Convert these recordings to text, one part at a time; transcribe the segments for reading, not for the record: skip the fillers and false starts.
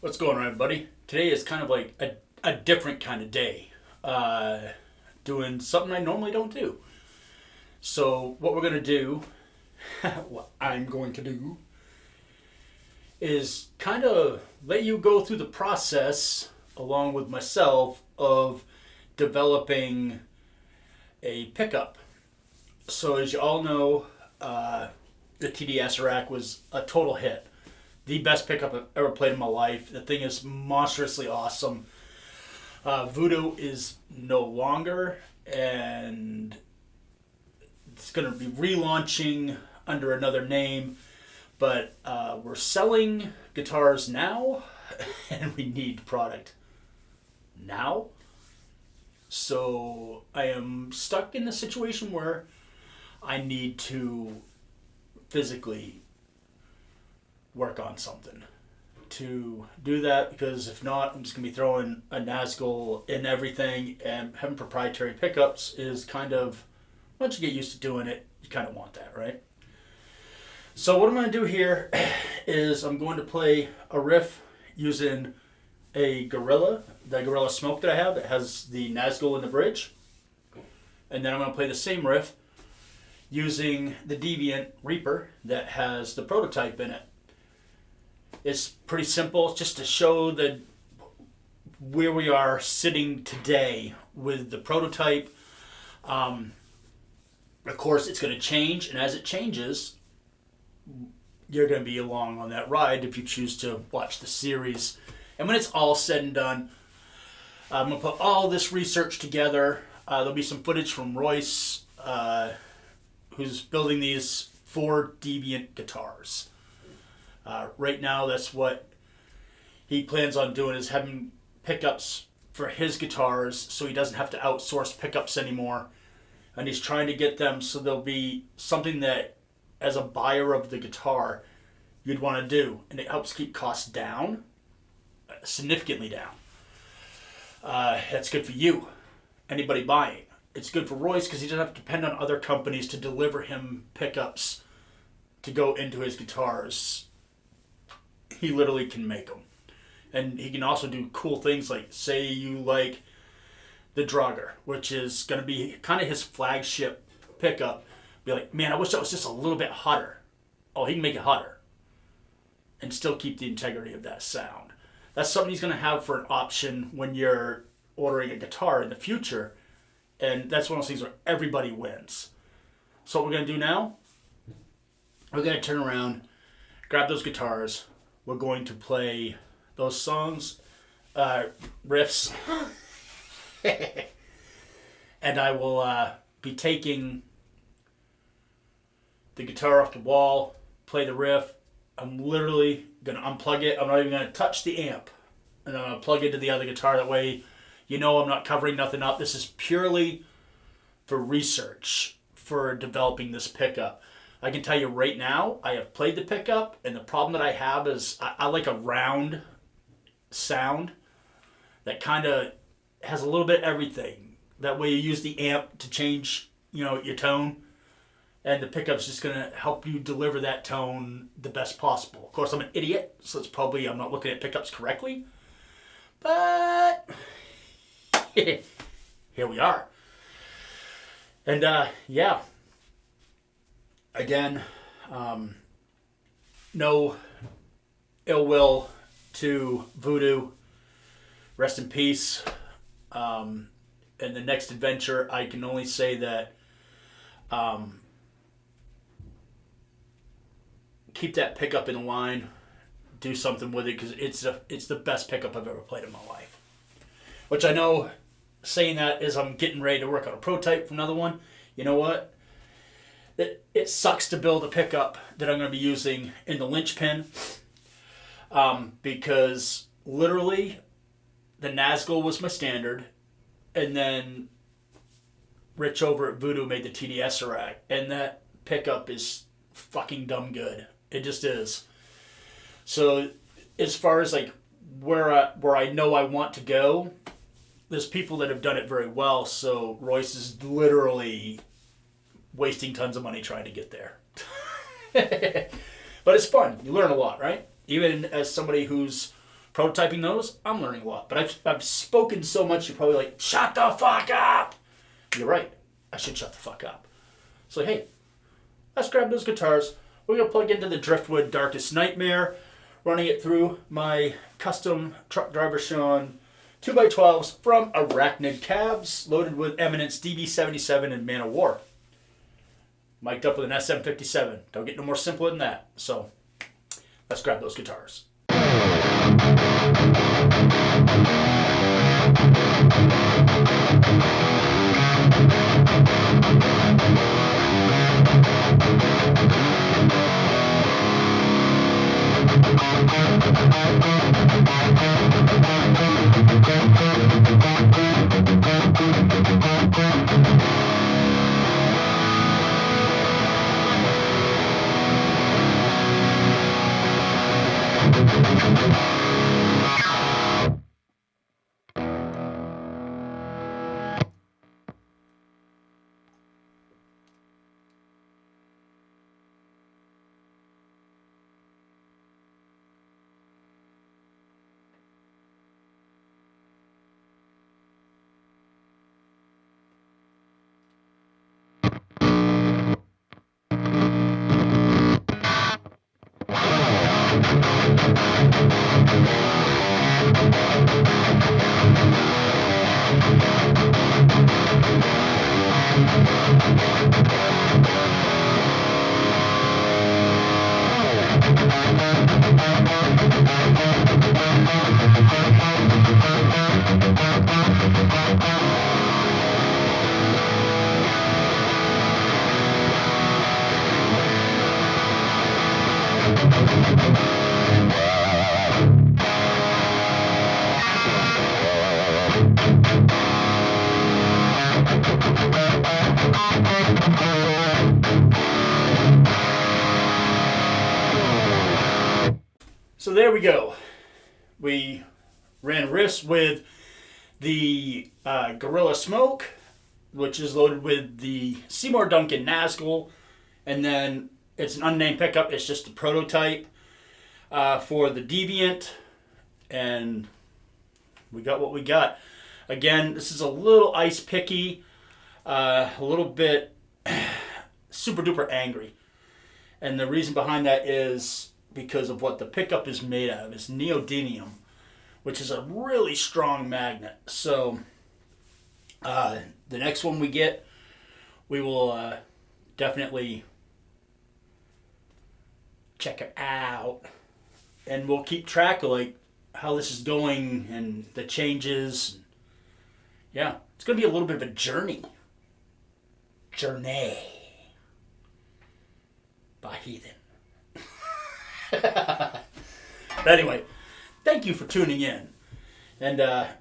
What's going on, everybody? Today is kind of like a different kind of day. Doing something I normally don't do. So, what we're going to do, what I'm going to do, is kind of let you go through the process, along with myself, of developing a pickup. So, as you all know, the TDS rack was a total hit. The best pickup I've ever played in my life. The thing is monstrously awesome. Voodoo is no longer, and it's going to be relaunching under another name. But we're selling guitars now, and we need product now. So I am stuck in a situation where I need to physically work on something to do that, because if not, I'm just going to be throwing a Nazgul in everything, and having proprietary pickups is kind of, once you get used to doing it, you kind of want that, right? So what I'm going to do here is I'm going to play a riff using the Gorilla Smoke that I have that has the Nazgul in the bridge, and then I'm going to play the same riff using the Deviant Reaper that has the prototype in it. It's pretty simple. It's just to show where we are sitting today with the prototype. Of course, it's going to change, and as it changes, you're going to be along on that ride if you choose to watch the series. And when it's all said and done, I'm going to put all this research together. There'll be some footage from Royce, who's building these 4 Deviant guitars. Right now, that's what he plans on doing, is having pickups for his guitars so he doesn't have to outsource pickups anymore. And he's trying to get them so there'll be something that, as a buyer of the guitar, you'd want to do. And it helps keep costs down, significantly down. That's good for you, anybody buying. It's good for Royce because he doesn't have to depend on other companies to deliver him pickups to go into his guitars. He literally can make them. And he can also do cool things like, say you like the Draugr, which is going to be kind of his flagship pickup. Be like, man, I wish that was just a little bit hotter. Oh, he can make it hotter and still keep the integrity of that sound. That's something he's going to have for an option when you're ordering a guitar in the future. And that's one of those things where everybody wins. So what we're going to do now, we're going to turn around, grab those guitars. We're going to play those songs, riffs, and I will be taking the guitar off the wall, play the riff. I'm literally going to unplug it. I'm not even going to touch the amp. And I'm going to plug into the other guitar. That way, you know, I'm not covering nothing up. This is purely for research, for developing this pickup. I can tell you right now, I have played the pickup, and the problem that I have is I like a round sound that kind of has a little bit of everything. That way you use the amp to change, your tone, and the pickup's just going to help you deliver that tone the best possible. Of course, I'm an idiot, so it's probably I'm not looking at pickups correctly, but here we are. And yeah. Again, no ill will to Voodoo. Rest in peace. In the next adventure, I can only say that keep that pickup in line. Do something with it, because it's the best pickup I've ever played in my life. Which I know, saying that is I'm getting ready to work on a prototype for another one. You know what? It sucks to build a pickup that I'm going to be using in the linchpin, because literally the Nazgul was my standard, and then Rich over at Voodoo made the TDS rack, and that pickup is fucking dumb good. It just is. So as far as like where I know I want to go, there's people that have done it very well. So Royce is literally wasting tons of money trying to get there. But it's fun. You learn a lot, right? Even as somebody who's prototyping those, I'm learning a lot. But I've spoken so much, you're probably like, shut the fuck up. You're right. I should shut the fuck up. So, hey, let's grab those guitars. We're going to plug into the Driftwood Darkest Nightmare, running it through my custom truck driver Sean 2x12s from Arachnid Cabs, loaded with Eminence DB77 and Man of War. Mic'd up with an SM57. Don't get no more simple than that. So, let's grab those guitars. So there we go. We ran riffs with the Gorilla Smoke, which is loaded with the Seymour Duncan Nazgul, and then it's an unnamed pickup. It's just a prototype for the Deviant, and we got what we got. Again, this is a little ice picky, a little bit super duper angry, and the reason behind that is because of what the pickup is made out of. It's neodymium, which is a really strong magnet. So the next one we get, we will definitely check it out, and we'll keep track of like how this is going and the changes. Yeah, it's gonna be a little bit of a journey by Heathen. But anyway, thank you for tuning in, and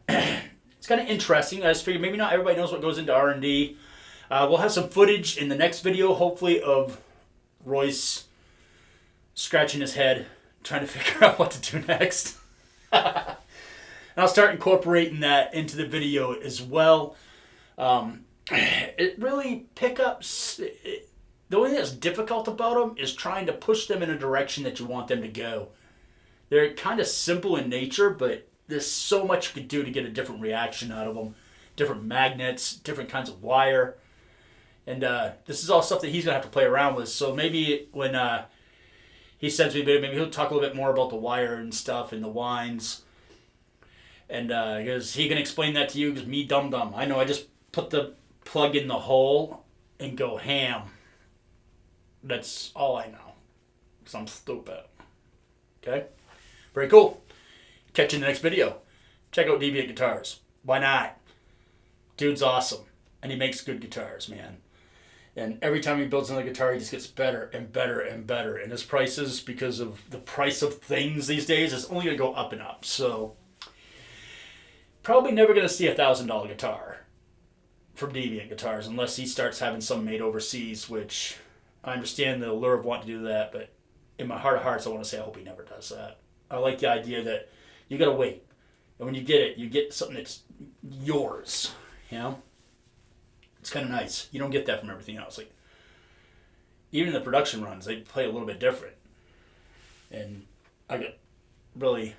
it's kind of interesting. I just figured maybe not everybody knows what goes into R&D. We'll have some footage in the next video, hopefully, of Royce scratching his head, trying to figure out what to do next. And I'll start incorporating that into the video as well. It really pickups. The only thing that's difficult about them is trying to push them in a direction that you want them to go. They're kind of simple in nature, but there's so much you could do to get a different reaction out of them. Different magnets, different kinds of wire. And this is all stuff that he's going to have to play around with. So maybe when he sends me a video, maybe he'll talk a little bit more about the wire and stuff and the winds. And because he can explain that to you, because me dumb. I know, I just put the plug in the hole and go ham. That's all I know, because I'm stupid. Okay? Very cool. Catch you in the next video. Check out Deviant Guitars. Why not? Dude's awesome. And he makes good guitars, man. And every time he builds another guitar, he just gets better and better and better. And his prices, because of the price of things these days, is only going to go up and up. So, probably never going to see a $1,000 guitar from Deviant Guitars unless he starts having some made overseas, which I understand the allure of wanting to do that, but in my heart of hearts, I want to say I hope he never does that. I like the idea that you got to wait. And when you get it, you get something that's yours, you know? It's kind of nice. You don't get that from everything else. Like, even the production runs, they play a little bit different. And I get really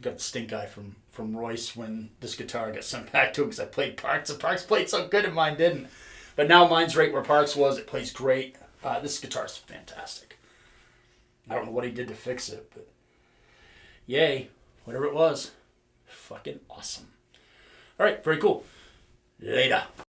got the stink eye from Royce when this guitar got sent back to him because I played Parks, and Parks played so good and mine didn't. But now mine's right where Parks was. It plays great. This guitar's fantastic. I don't know what he did to fix it, but yay, whatever it was, fucking awesome. All right, very cool. Later.